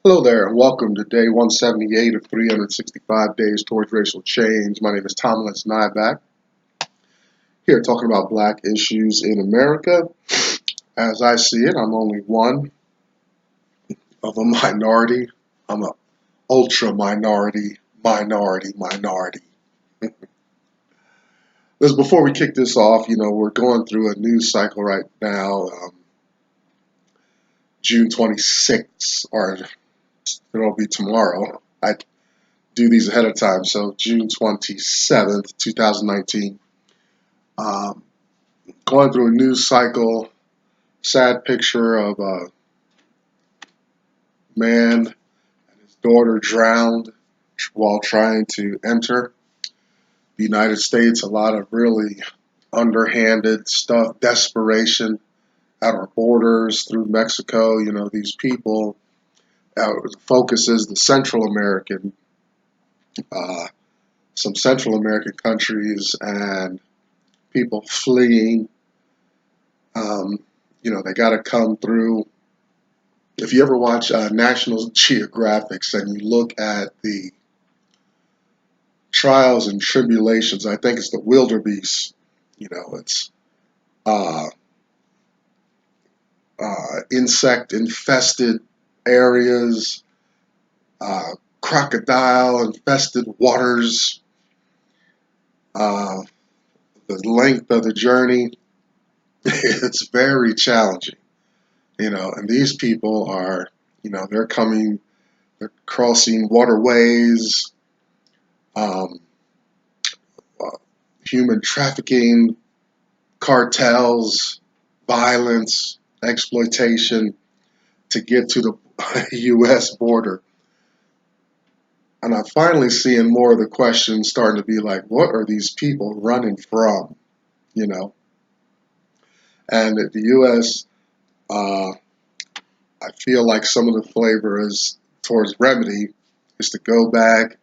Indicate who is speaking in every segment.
Speaker 1: Hello there, and welcome to day 178 of 365 days towards racial change. My name is Thomas Nyback, here talking about black issues in America. As I see it, I'm only one of a minority. I'm a ultra minority. Before we kick this off, we're going through a news cycle right now. June 26th, or it'll be tomorrow. I do these ahead of time, so June 27th, 2019. Um, Going through a news cycle, sad picture of a man and his daughter drowned while trying to enter the United States. A lot of really underhanded stuff, desperation at our borders through Mexico. These people, the focus is the uh, some Central American countries and people fleeing. Um, they got to come through. If you ever watch National Geographics and you look at the trials and tribulations, I think it's the wildebeest. It's uh, insect infested areas, uh, crocodile infested waters, uh, the length of the journey. It's very challenging, and these people are, they're crossing waterways, um, uh, human trafficking, cartels, violence, exploitation to get to the U.S. border. And I'm finally seeing more of the questions starting to be like, what are these people running from? You know, and the U.S. Uh, I feel like some of the flavor is towards remedy is to go back,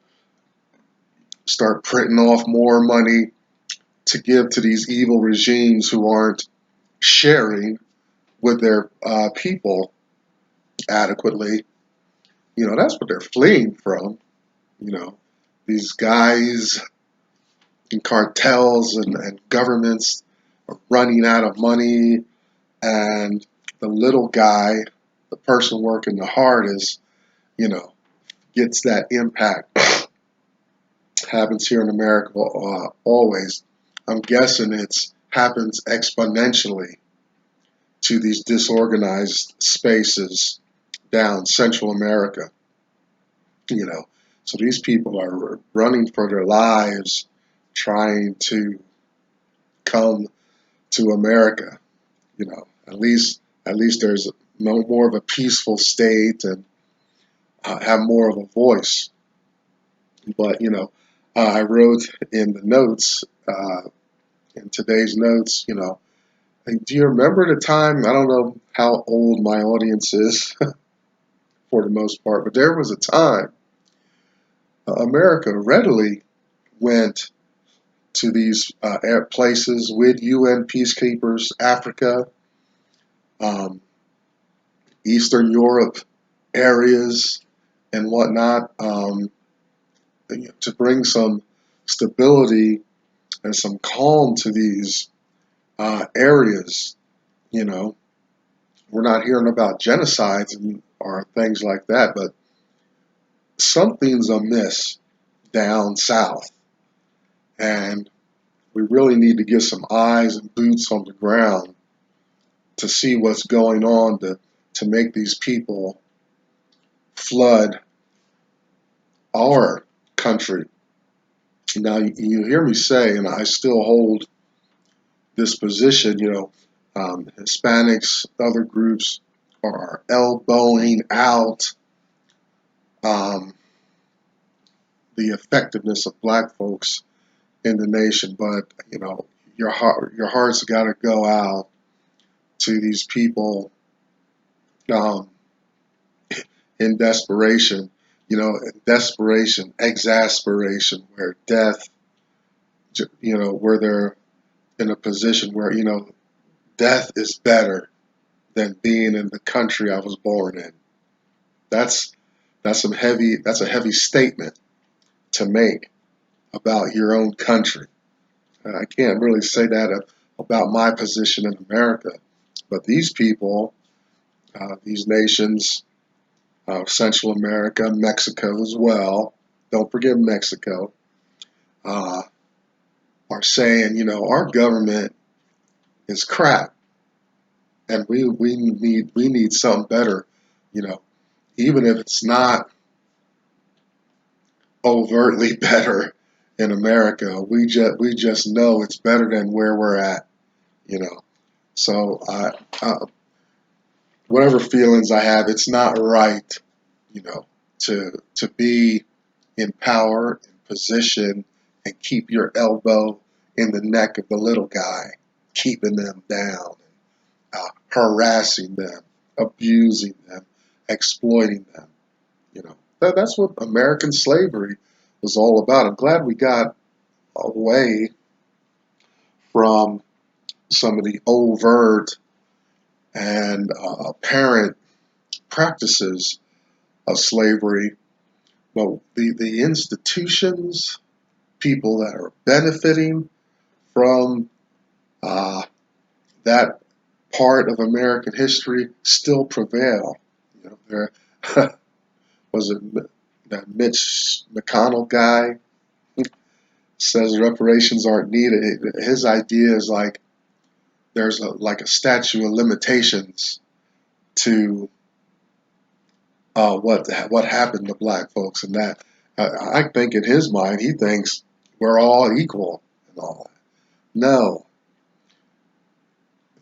Speaker 1: start printing off more money to give to these evil regimes who aren't sharing with their people adequately. That's what they're fleeing from. You know, these guys and cartels and governments are running out of money, and the little guy, the person working the hardest, you know, gets that impact. Happens here in America always. I'm guessing it's happens exponentially to these disorganized spaces down Central America. You know, so these people are running for their lives, trying to come to America. At least there's no more of a peaceful state and have more of a voice. But I wrote in the notes, in today's notes, hey, do you remember the time? I don't know how old my audience is for the most part, but there was a time America readily went to these places with UN peacekeepers, Africa, um, Eastern Europe areas, and whatnot, to bring some stability and some calm to these areas. You know, we're not hearing about genocides and or things like that, but something's amiss down south, and we really need to get some eyes and boots on the ground to see what's going on to make these people flood our country. Now, you hear me say, and I still hold this position, Hispanics, other groups are elbowing out um, the effectiveness of black folks in the nation. But, your heart's got to go out to these people um, in desperation, exasperation, where death, where they're in a position where, death is better than being in the country I was born in. That's That's a heavy statement to make about your own country. I can't really say that about my position in America, but these people, these nations, Central America, Mexico as well, don't forget Mexico, uh, are saying, our government is crap, and we need something better, you know, even if it's not overtly better in America, we just know it's better than where we're at, you know. So whatever feelings I have, it's not right, to be in power, in position, and keep your elbow in the neck of the little guy, keeping them down, harassing them, abusing them, exploiting them. That's what American slavery was all about. I'm glad we got away from some of the overt and apparent practices of slavery, but the institutions, people that are benefiting from uh, that part of American history still prevail. There was that Mitch McConnell guy says reparations aren't needed. His idea is like there's like a statute of limitations to what happened to black folks, and that I think in his mind he thinks we're all equal and all that. No,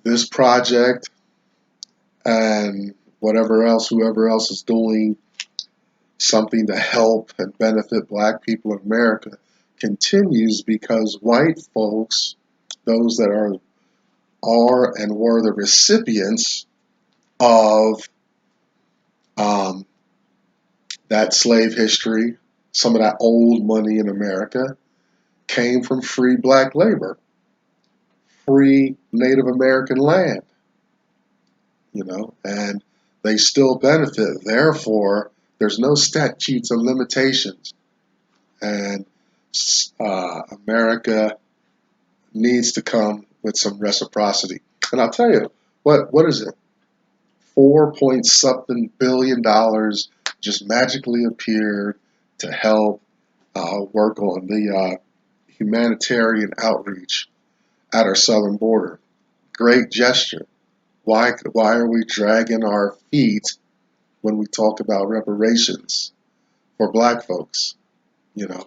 Speaker 1: this project and whoever else is doing something to help and benefit black people in America continues because white folks, those that are and were the recipients of um, that slave history, some of that old money in America, came from free black labor, free Native American land, and they still benefit. Therefore, there's no statutes of limitations. And America needs to come with some reciprocity. And I'll tell you, what is it? 4 point something billion dollars just magically appeared to help work on the humanitarian outreach at our southern border. Great gesture. Why are we dragging our feet when we talk about reparations for black folks? You know,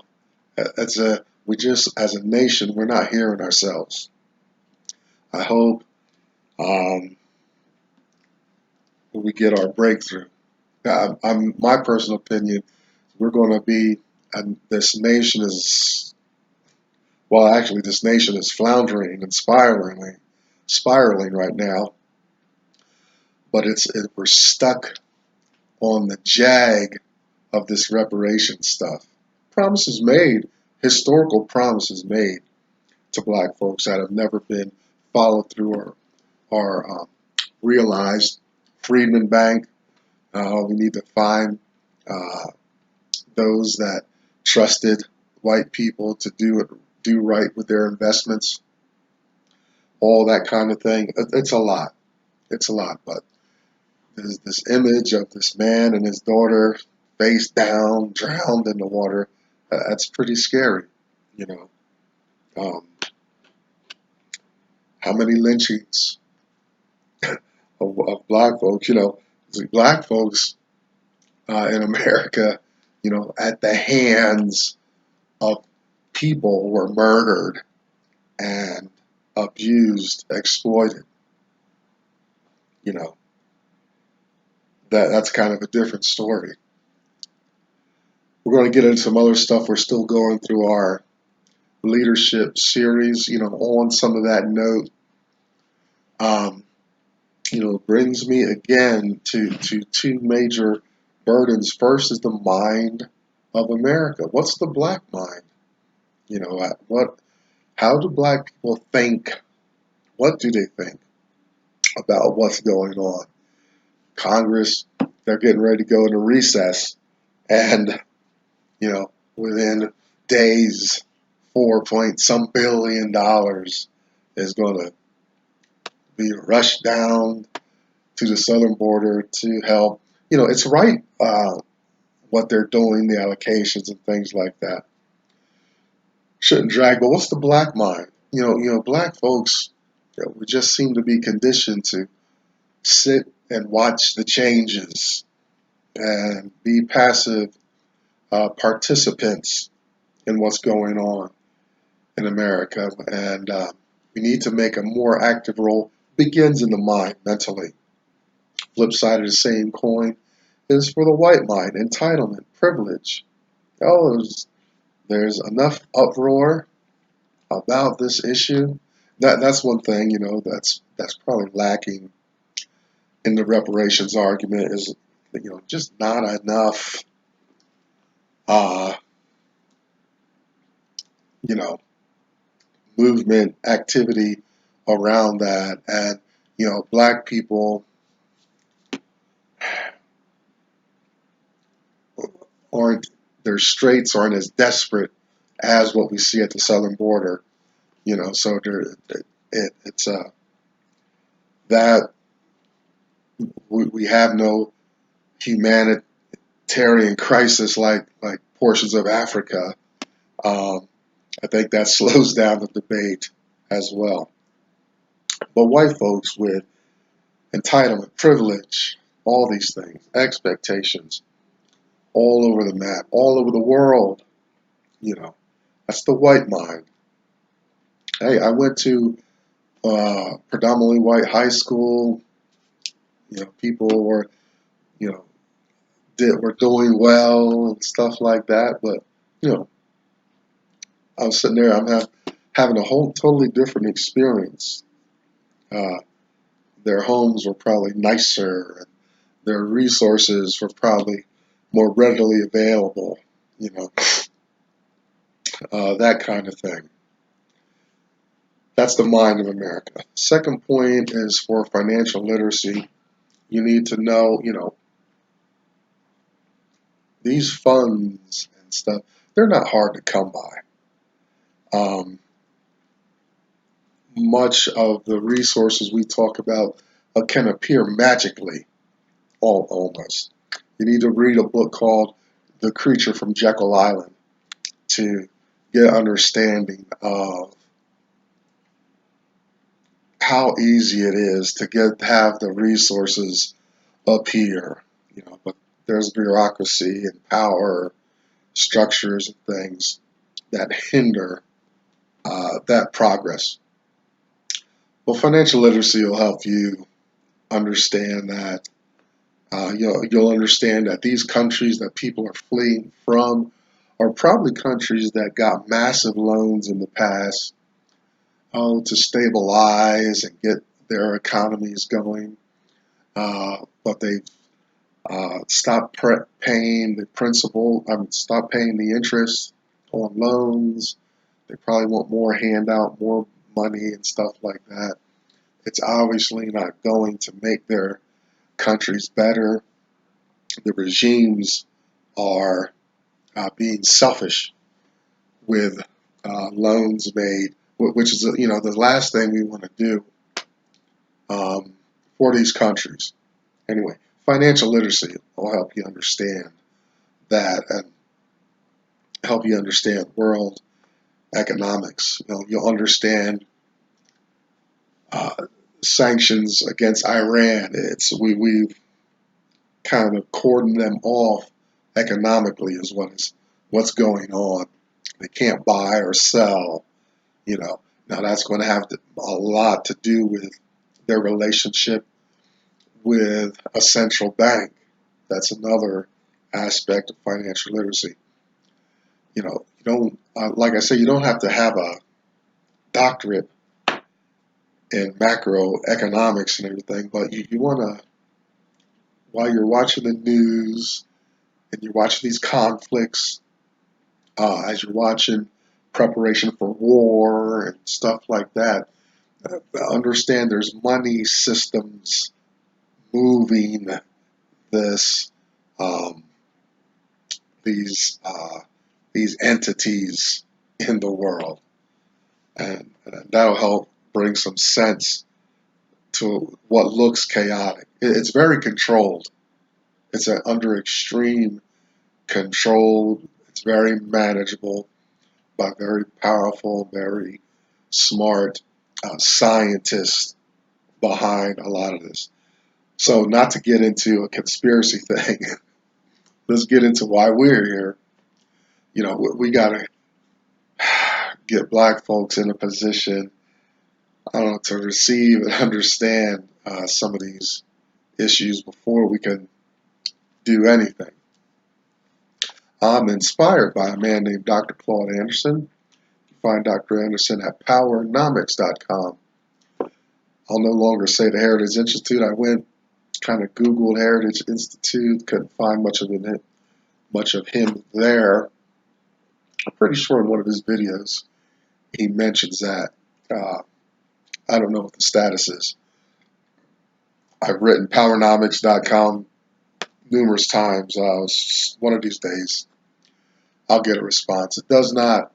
Speaker 1: as a nation, we're not hearing ourselves. I hope we get our breakthrough. My personal opinion, we're going to be, and this nation is, well, actually, this nation is floundering and spiraling right now. But we're stuck on the jag of this reparation stuff. Promises made, historical promises made to black folks that have never been followed through or realized. Freedman Bank, we need to find uh, those that trusted white people to do right with their investments, all that kind of thing. It's a lot. It's a lot, but there's this image of this man and his daughter face down, drowned in the water. That's pretty scary, you know. Um, how many lynchings of black folks, black folks in America, at the hands of people were murdered and abused, exploited. You know, that's kind of a different story. We're going to get into some other stuff. We're still going through our leadership series. On some of that note, um, brings me again to two major burdens. First is the mind of America. What's the black mind? How do black people think? What do they think about what's going on? Congress, they're getting ready to go into recess. And, within days, 4 point some billion dollars is going to be rushed down to the southern border to help. It's right, what they're doing, the allocations and things like that. Shouldn't drag, but what's the black mind? Black folks, we just seem to be conditioned to sit and watch the changes and be passive participants in what's going on in America. And we need to make a more active role. Begins in the mind mentally. Flip side of the same coin is for the white mind, entitlement, privilege. Oh, there's enough uproar about this issue. That's one thing, that's probably lacking in the reparations argument is, just not enough, uh, you know, movement activity around that. And, black people aren't, their straits aren't as desperate as what we see at the southern border, so it's that we have no humanitarian crisis like portions of Africa. I think that slows down the debate as well. But white folks with entitlement, privilege, all these things, expectations, all over the map, all over the world, that's the white mind. Hey, I went to predominantly white high school. People were, you know, were doing well and stuff like that. But, I was sitting there, having a whole totally different experience. Uh, their homes were probably nicer, and their resources were probably more readily available, you know, that kind of thing. That's the mind of America. Second point is for financial literacy. You need to know, these funds and stuff, they're not hard to come by. Much of the resources we talk about can appear magically, almost. You need to read a book called The Creature from Jekyll Island to get understanding of how easy it is to have the resources up here. But there's bureaucracy and power structures and things that hinder that progress. Well, financial literacy will help you understand that. You'll understand that these countries that people are fleeing from are probably countries that got massive loans in the past, to stabilize and get their economies going, but they've stopped paying the principal, stopped paying the interest on loans. They probably want more handout, more money and stuff like that. It's obviously not going to make their countries better. The regimes are being selfish with loans made, which is the last thing we want to do, for these countries. Anyway, financial literacy will help you understand that and help you understand world economics. You'll understand uh, sanctions against Iran. We've kind of cordoned them off economically is what's going on. They can't buy or sell. Now that's going to have a lot to do with their relationship with a central bank. That's another aspect of financial literacy. You don't, like I say, you don't have to have a doctorate in macroeconomics and everything, but you want to, while you're watching the news and you're watching these conflicts, as you're watching preparation for war and stuff like that, understand there's money systems moving this, um, these these entities in the world, and that'll help bring some sense to what looks chaotic. It's very controlled. It's under extreme control. It's very manageable by very powerful, very smart scientists behind a lot of this. So, not to get into a conspiracy thing, let's get into why we're here. You know, we got to get black folks in a position, I don't know, to receive and understand some of these issues before we can do anything. I'm inspired by a man named Dr. Claude Anderson. You find Dr. Anderson at powernomics.com. I'll no longer say the Heritage Institute. I went, kind of Googled Heritage Institute, couldn't find much of him there. I'm pretty sure in one of his videos he mentions that. I don't know what the status is. I've written powernomics.com numerous times. One of these days I'll get a response. It does not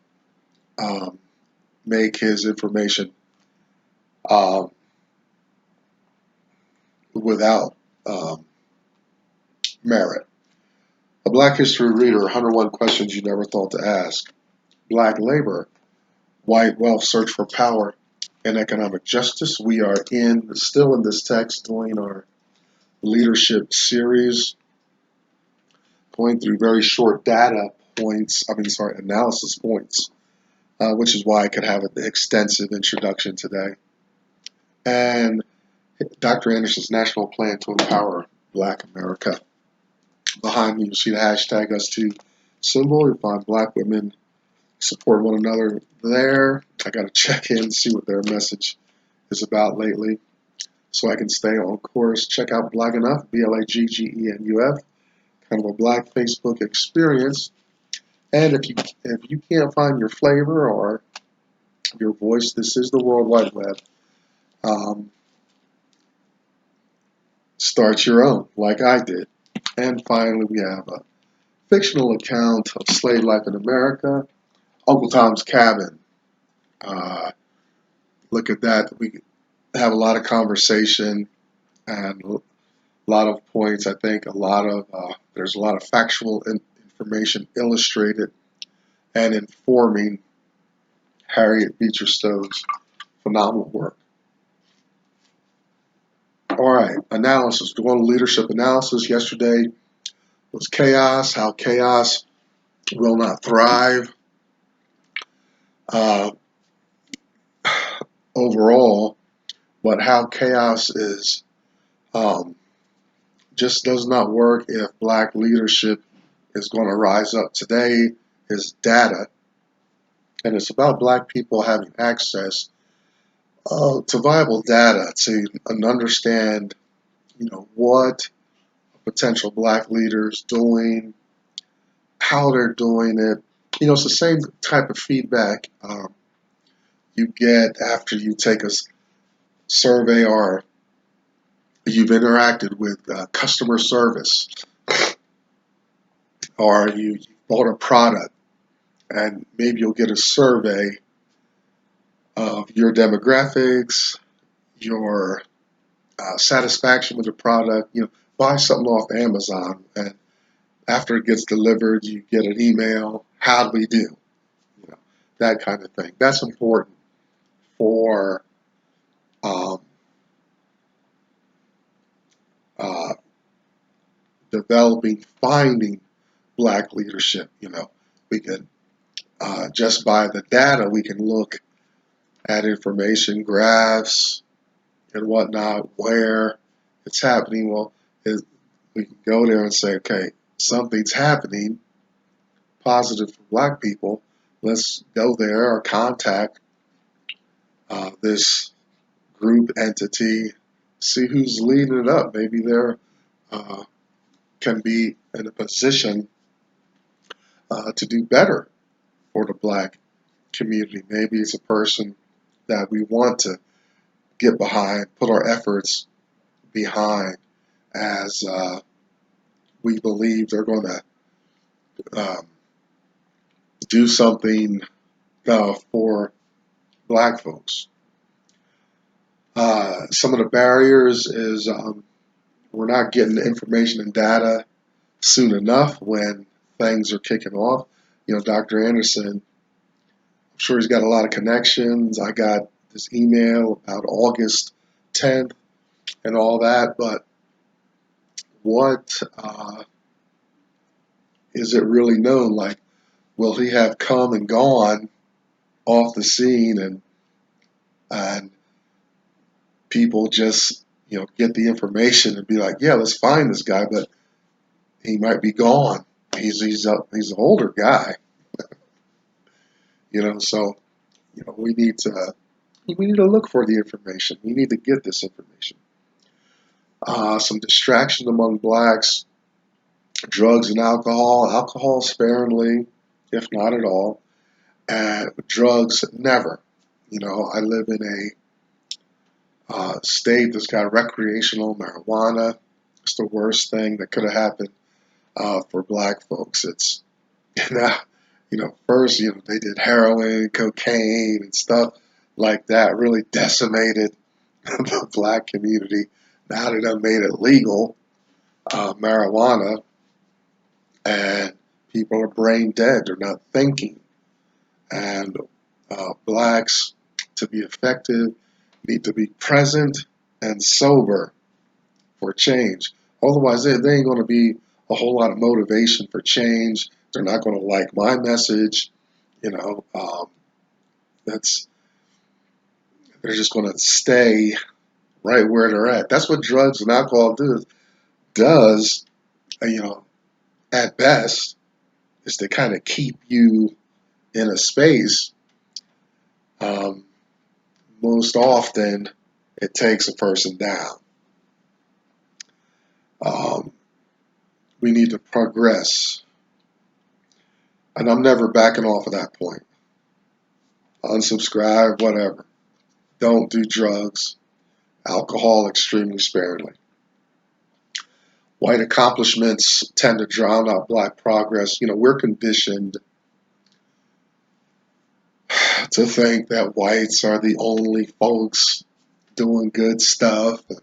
Speaker 1: make his information um, without merit. A Black History Reader, 101 Questions You Never Thought to Ask. Black Labor, White Wealth, Search for Power and Economic Justice. We are still in this text doing our leadership series, going through very short analysis points, which is why I could have an extensive introduction today. And Dr. Anderson's National Plan to Empower Black America. Behind me, you'll see the hashtag #US2 symbol. You'll find black women support one another there. I got to check in, see what their message is about lately, so I can stay on course. Check out Black Enough, BLAGGENUF, kind of a Black Facebook experience. And if you can't find your flavor or your voice, this is the World Wide Web. Start your own, like I did. And finally, we have a fictional account of slave life in America, Uncle Tom's Cabin. Look at that. We have a lot of conversation and a lot of points. I think there's a lot of factual information illustrated and informing Harriet Beecher Stowe's phenomenal work. All right, analysis. Doing leadership analysis. Yesterday was chaos, how chaos will not thrive. Overall, but how chaos is just does not work if black leadership is going to rise up. Today is data, and it's about black people having access to viable data to understand, what a potential black leaders doing, how they're doing it. It's the same type of feedback you get after you take a survey or you've interacted with customer service, or you bought a product, and maybe you'll get a survey of your demographics, your satisfaction with the product. Buy something off Amazon, and after it gets delivered, you get an email. How do we do? That kind of thing. That's important for um, uh, finding black leadership. We can just by the data, we can look at information, graphs, and whatnot, where it's happening. Well, we can go there and say, okay, something's happening positive for black people. Let's go there or contact this group entity, see who's leading it up. Maybe they're can be in a position to do better for the black community. Maybe it's a person that we want to get behind, put our efforts behind, as we believe they're going to um, do something for black folks. Some of the barriers is we're not getting the information and data soon enough when things are kicking off. Dr. Anderson, I'm sure he's got a lot of connections. I got this email about August 10th and all that, but what is it really known? Like, will he have come and gone off the scene, and people just get the information and be like, yeah, let's find this guy, but he might be gone. He's an older guy, so we need to look for the information. We need to get this information. Some distraction among blacks: drugs and alcohol sparingly, if not at all, and drugs never. I live in a state that's got recreational marijuana. It's the worst thing that could have happened for black folks. It's now, first, they did heroin, cocaine, and stuff like that. Really decimated the black community. Now they done made it legal, marijuana, and people are brain dead. They're not thinking. And blacks, to be effective, need to be present and sober for change. Otherwise, they ain't going to be a whole lot of motivation for change. They're not going to like my message. That's they're just going to stay right where they're at. That's what drugs and alcohol does. You know, at best, is to kind of keep you in a space. Um, Most often, it takes a person down. Um, we need to progress, and I'm never backing off of that point. Unsubscribe, whatever. Don't do drugs, alcohol extremely sparingly. White accomplishments tend to drown out black progress. We're conditioned to think that whites are the only folks doing good stuff and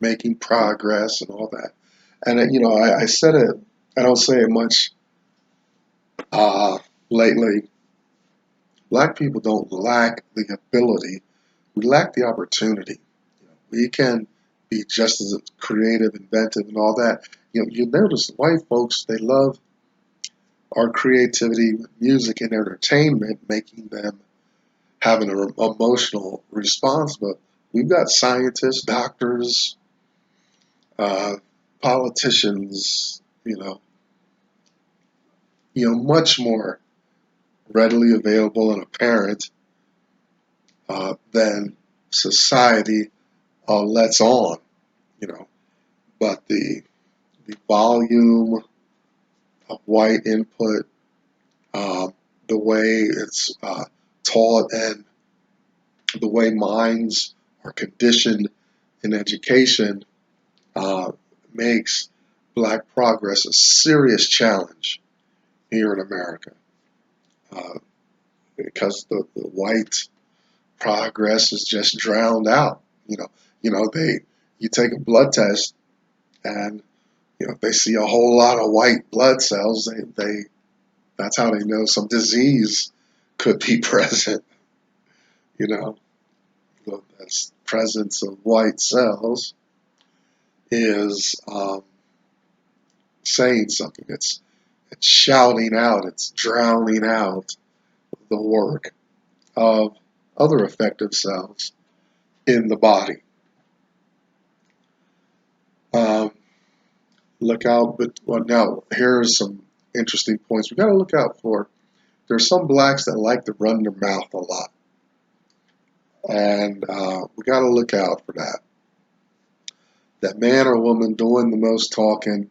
Speaker 1: making progress and all that. And I said it. I don't say it much lately. Black people don't lack the ability. We lack the opportunity. We can be just as creative, inventive, and all that. You notice white folks, they love our creativity with music and entertainment, making them have an emotional response. But we've got scientists, doctors, uh, politicians, much more readily available and apparent than society lets on. You know, but the volume of white input, the way it's taught, and the way minds are conditioned in education uh, makes black progress a serious challenge here in America, uh, because the white progress is just drowned out. They you take a blood test, and if they see a whole lot of white blood cells, they that's how they know some disease could be present. You know, the presence of white cells is saying something. It's shouting out. It's drowning out the work of other effective cells in the body. Um, Look out, but well, now here's some interesting points we got to look out for. There's some blacks that like to run their mouth a lot, and we got to look out for that. That man or woman doing the most talking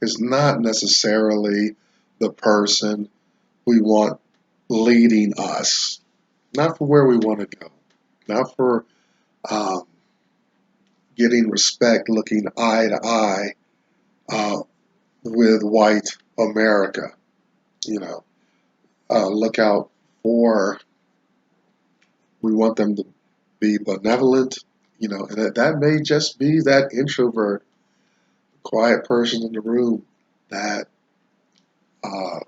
Speaker 1: is not necessarily the person we want leading us, not for where we want to go, not for um, getting respect, looking eye to eye with white America. You know, look out for. We want them to be benevolent. You know, and that may just be that introvert, quiet person in the room that uh,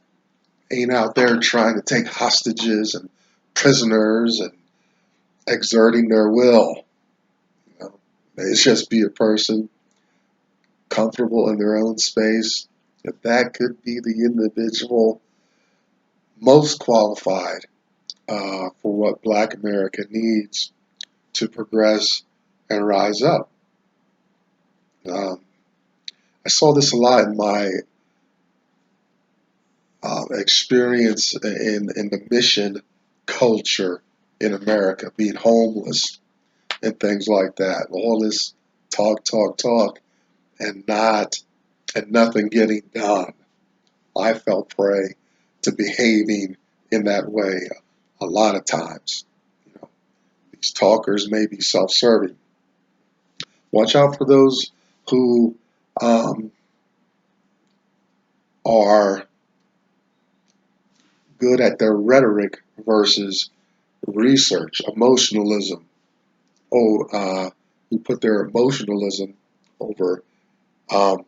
Speaker 1: ain't out there trying to take hostages and prisoners and exerting their will. You know, may just be a person comfortable in their own space. That could be the individual most qualified for what Black America needs to progress and rise up. Um, I saw this a lot in my experience in the mission culture in America, being homeless and things like that. All this talk, talk, talk, and nothing getting done. I fell prey to behaving in that way a lot of times. You know, these talkers may be self-serving. Watch out for those who um, are good at their rhetoric versus research, emotionalism. Who put their emotionalism over um,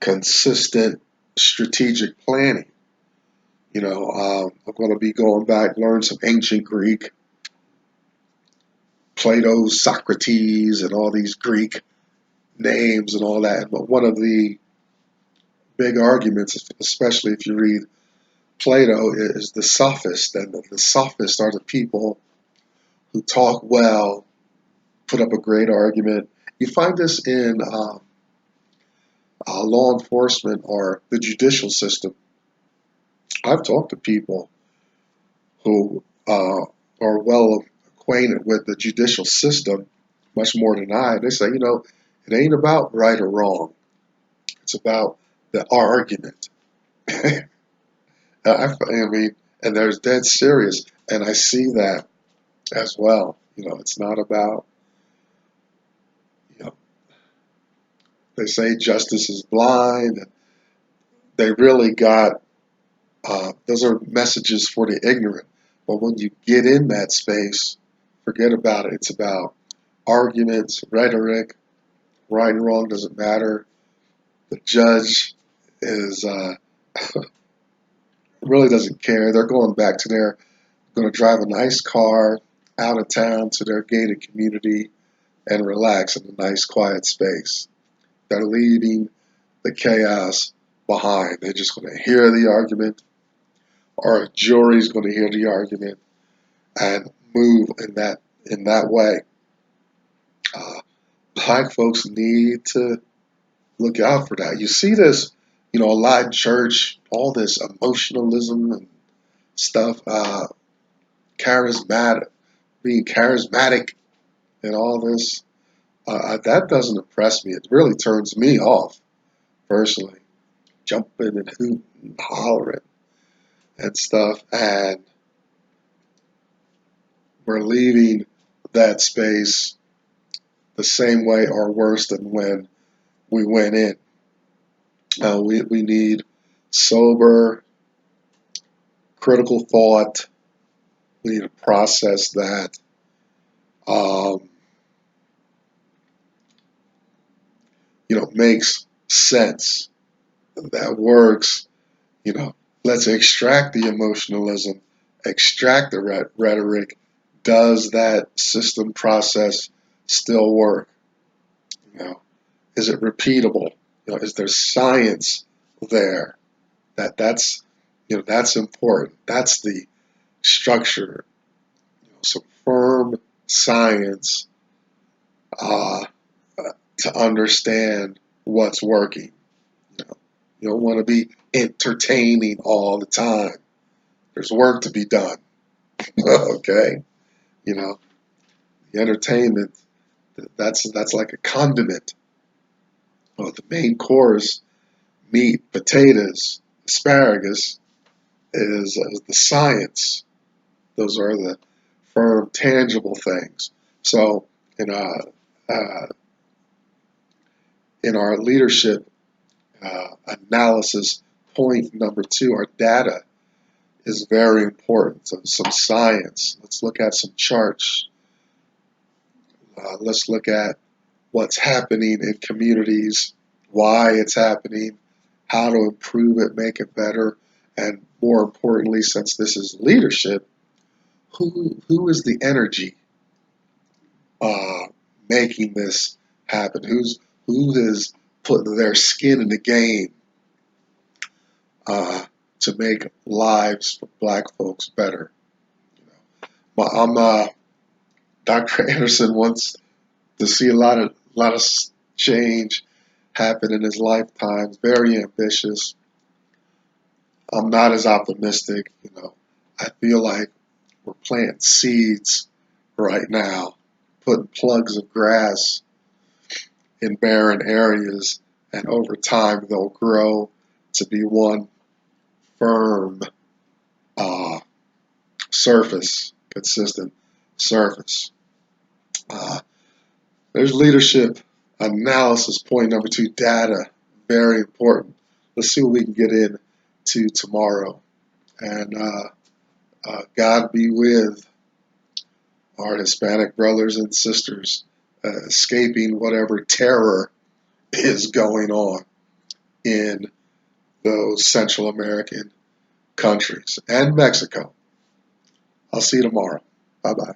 Speaker 1: consistent strategic planning. You know, I'm going to be going back, learn some ancient Greek, Plato, Socrates, and all these Greek names and all that. But one of the big arguments, especially if you read Plato, is the sophist. And the sophists are the people who talk well, put up a great argument. You find this in law enforcement or the judicial system. I've talked to people who are well acquainted with the judicial system much more than I. They say, you know, it ain't about right or wrong. It's about the argument. I mean, and they're dead serious, and I see that as well. You know, it's not about, you know, they say justice is blind, and they really got, those are messages for the ignorant. But when you get in that space, forget about it. It's about arguments, rhetoric, right and wrong doesn't matter. The judge is really doesn't care. They're going back to their going to drive a nice car out of town to their gated community and relax in a nice quiet space. They're leaving the chaos behind. They're just going to hear the argument, or a jury's going to hear the argument and move in that way. Uh, Black folks need to look out for that. You see this, you know, a lot in church, all this emotionalism and stuff, charismatic, being charismatic and all this. That doesn't impress me. It really turns me off personally. Jumping and hooting and hollering and stuff. And we're leaving that space the same way or worse than when we went in. We need sober, critical thought. We need to process that. Um, you know, makes sense. That works. You know, let's extract the emotionalism, extract the rhetoric. Does that system process still work? You know, is it repeatable? You know, is there science there? That's you know that's important. That's the structure. You know, some firm science uh, to understand what's working. You know, you don't want to be entertaining all the time. There's work to be done. Okay, you know, the entertainment that's like a condiment. Well, the main course, meat, potatoes, asparagus, is the science. Those are the firm, tangible things. So, in uh, in our leadership analysis point number 2, our data is very important. So some science. Let's look at some charts. Let's look at what's happening in communities, why it's happening, how to improve it, make it better, and more importantly, since this is leadership, who is the energy uh, making this happen? Who is putting their skin in the game to make lives for Black folks better? Dr. Anderson wants to see a lot of change happen in his lifetime. Very ambitious. I'm not as optimistic. I feel like we're planting seeds right now, putting plugs of grass in barren areas, and over time they'll grow to be one firm uh, surface, consistent surface. Uh, there's leadership analysis. Point number 2, data, very important. Let's see what we can get into tomorrow. And God be with our Hispanic brothers and sisters escaping whatever terror is going on in those Central American countries and Mexico. I'll see you tomorrow. Bye bye.